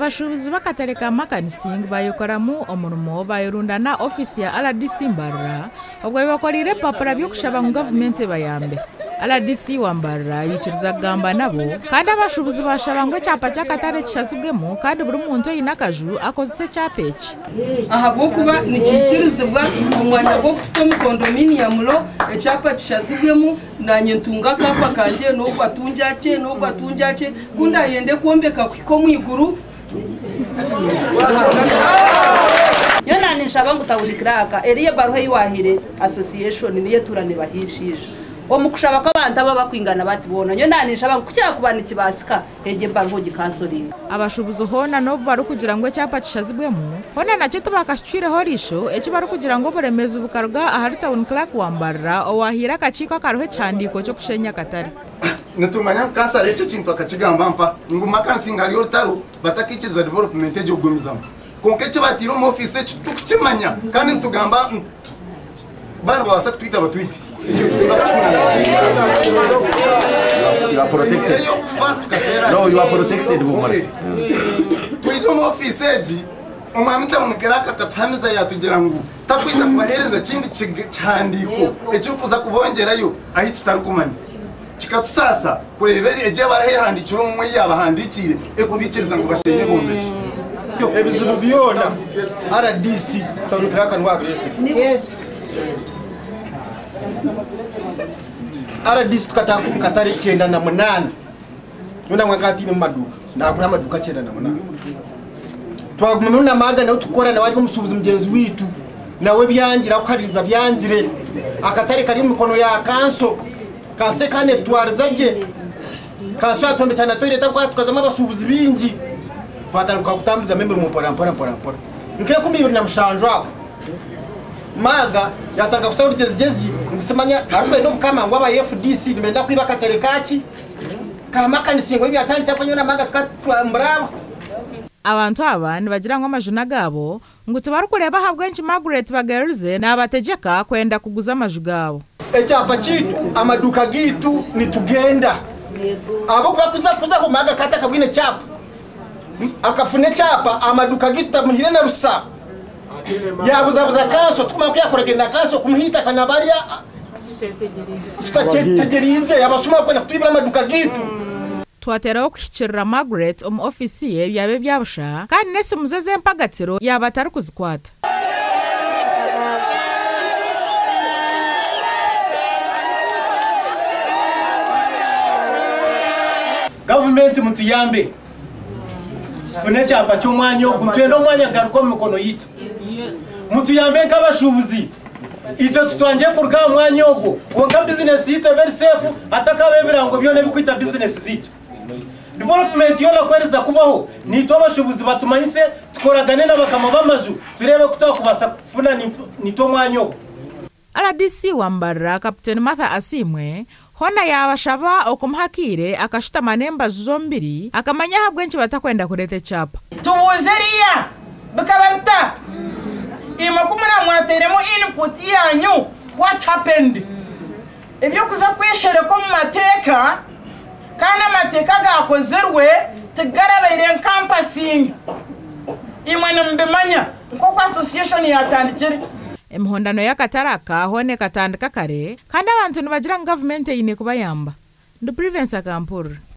abashubuzi b'akatare ka Makanising bayokoramu omurimo bayirundana ofisi ya RDC Mbarara ubwo bakorire papara byo kushaba mu government bayambe. RDC wa Mbarara yikiriza gamba nabo kandi abashubuzi bashabangwe cyapa cy'akatare kishazibwemo kandi buri muntu yinakaju akozese cyapeki. Aha bwo kuba nikikirizibwa umwanya bwo kufite mu condominium lo cyapa kishazibwemo nanye ntunga kapa kanje no kwatunjache kunda yende kuombeka kwiko mwiguru yona nishabangu tawulikiraka eriye baruhe yiwahire association niye turane bahishije omukushaba ko abantu baba kwingana batibona yona nishabangu kucyaka kubana kibasika hege baruho gikansoringa abashubuzo hona no baru kugira ngo cyapa kishazibwemo hona nacyo tubakashwire horisho ekibaru kugira ngo buremeze bukarwa aharita unclack wambarra owahira kachiko karuhe cyandiko cyo kushenya katari Natumanya kasa leche chintu akachigamba mpa ngumaka singari otaro batakichiza development ejo gomizamo konkeche batiro mu office tukimanya kandi ntugamba bana bawasa twita batwite icyo tuza kuchuna you are protected. No, you are protected woman. Tuizo mu office eji umwamita umukeraka katamiza yatugira ngo takwiza kubahereza kindi cyandiko icyo kuza kubongerayo ahi tutarukumanya kikatusasa kurebere eje barahandikira umwe yabahandikire ekubikiriza ngo bashenye bombeki ebizibu byona RDC tawunikiraka ndwagrese yes RDC tukataka katare 98 nuna mwakati ni maduka nakura maduka 98 twagumuna maga nawe tukora nawe musubuza mugenzi witu nawe byangira ukaririza byangire akatare kari mu kono ya kanso kase kane twarzaje kanso atombe cyane toileta kwa tukazama abasubuzi bingi kwataruka kutambiza member mu pora nke kumibiri na mushanjwa maga yatanga kusaba gezi ngisemanya arube no kama ngo aba FDC nimenda kwiba katare kachi kama kanisingo ibi atani cyapanyona maga tukatwambrabo abantu abandi bagira ngo amajuna gabo ngo tubarukureba habwenshi Margaret bagerize nabategeka kwenda kuguza amajugabo ecyapa kitu amaduka gitu nitugenda abo kuza kumaga kata kabwine cyapa akafune cyapa amaduka gitu muhire na rusa yabuzabuza kanso tumakuya kuragenda kanso kumuhita kanabaria tutategerize yabashuma kwenda twibira amaduka gitu twateraho kwikirira Margaret ofisi ye yabe byabusha kandi nese muzeze mpagatiro yabatari kuzikwata government mutuyambe fune cyapa cyo mwanya gutwenda mwanya garuko mu kono yito mutuyambe nk'abashubuzi icyo tutwangiye kurga mwanya ogo wonka business yito very safe atakabebera ngo byone bikwita business zito development yona kwereza kubaho nito abashubuzi batumanyise tukoragane n'abakama bamazu turebe kutoka kubasa kufuna nito mwanya ogo RDC wa Mbarara Captain Martha Asimwe hona yabashaba okumhakire akashita manemba zombiri akamanya habwenshi batakwenda kurete chapa tubuzeriya bakabarta imakumura mwateremo input yanyu what happened ibyo kuza kwishereko mu mateka kana mateka gakozerwe tugarabire campusing imwe mbemanya nko association yatandikire emhondano ya kataraka hone katandika kare kandi abantu nibagira government yine kubayamba ndo Prevence Akampur.